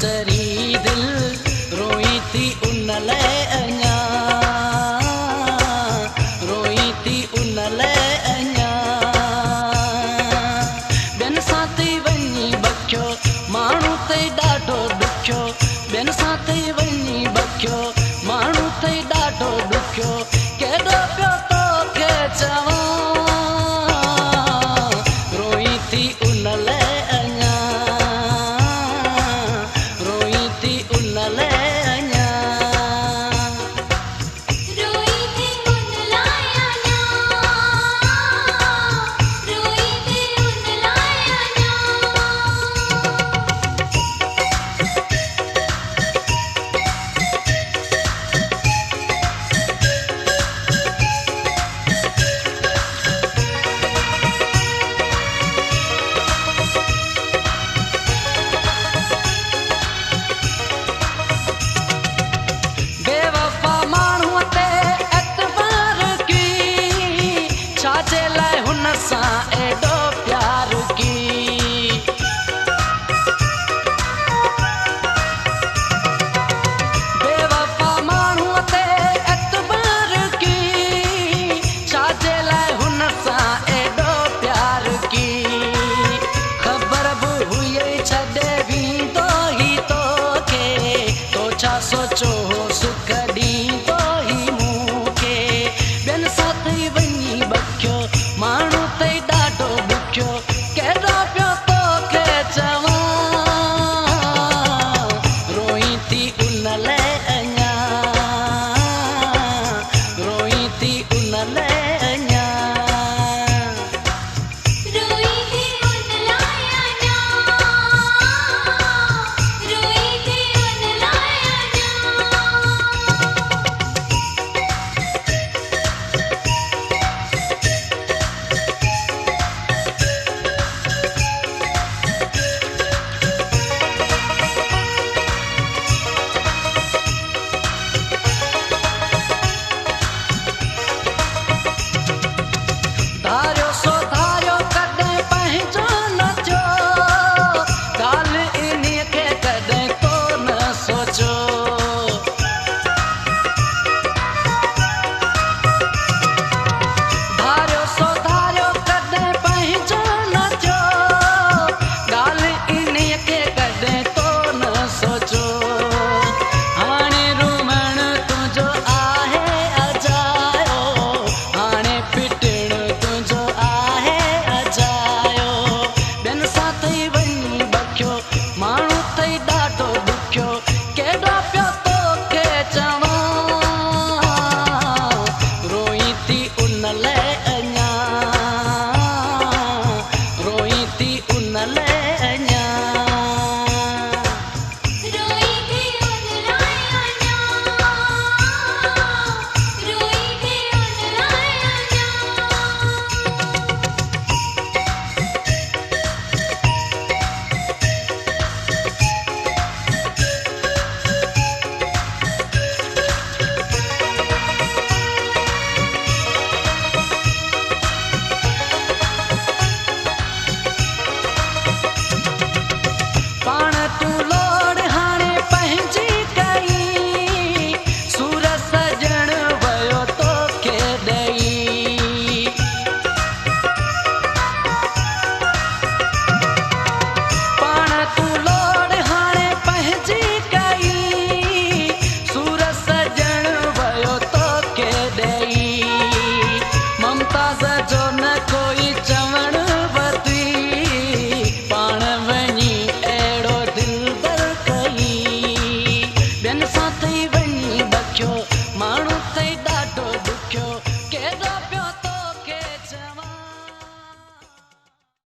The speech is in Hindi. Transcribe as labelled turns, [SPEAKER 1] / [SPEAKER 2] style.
[SPEAKER 1] चरी दिल रोई थी उन ले अञा रोई थी उन ले अञा ॿियनि सां थी वञी बखियो माण्हू ते ॾाढो ॾुखियो ॿियनि सां थी वञी बखियो माण्हू ते ॾाढो ॾुखियो केॾो पियो तोखे चवां रोई थी उन ले अञा रोई थी उन ले अञा
[SPEAKER 2] रोई थी उन लाइ अञा रोई थी उन लाइ अञा
[SPEAKER 1] बेवफा माण्हूअ ते एतबार की छाजे लाइ हुन सां एॾो प्यार की बेवफा माण्हूअ ते एतबार की छाजे लाइ हुन सां एॾो प्यार की ख़बर बि हुई छॾे वेंदो ई तोखे तो छा सोचो सुख ॾींदो ई मूंखे ॿियनि सां थी वञी बखियो माण्हू ते ॾाढो ॾुखियो केॾो पियो तोखे चवां रोई थी उन ले अञा रोई थी उन ले अञा
[SPEAKER 2] रोई थी उन लाइ अञा रोई थी उन लाइ अञा
[SPEAKER 1] धारियो सो धारियो कॾहिं पंहिंजो न थियो ॻाल्हि इन्हीअ खे कॾहिं तो न सोचो धारियो सो धारियो कॾहिं पंहिंजो न थियो ॻाल्हि इन्हीअ खे कॾहिं तो न सोचो हाणे रूमण तुंहिंजो आहे अजायो हाणे फिटण तुंहिंजो आहे अजायो ॿियनि सां थी वञी बखियो माण्हू ते ॾाढो ॾुखियो केॾो पियो तोखे चवां रोई थी उन ले अञा रोई थी उन ले अञा
[SPEAKER 2] रोई थी उन लाइ अञा रोई थी उन लाइ अञा
[SPEAKER 1] पाण तूं लोड़ हाणे पंहिंजी कई सूर सजण वियो तोखे ॾेई पाण तूं लोड़ हाणे पंहिंजी कई सूर सजण वियो तोखे ॾेई ममताज़ जो न कोई चवण वधी पाण वञी अहिड़ो दिलबर कई ॿियनि सां थी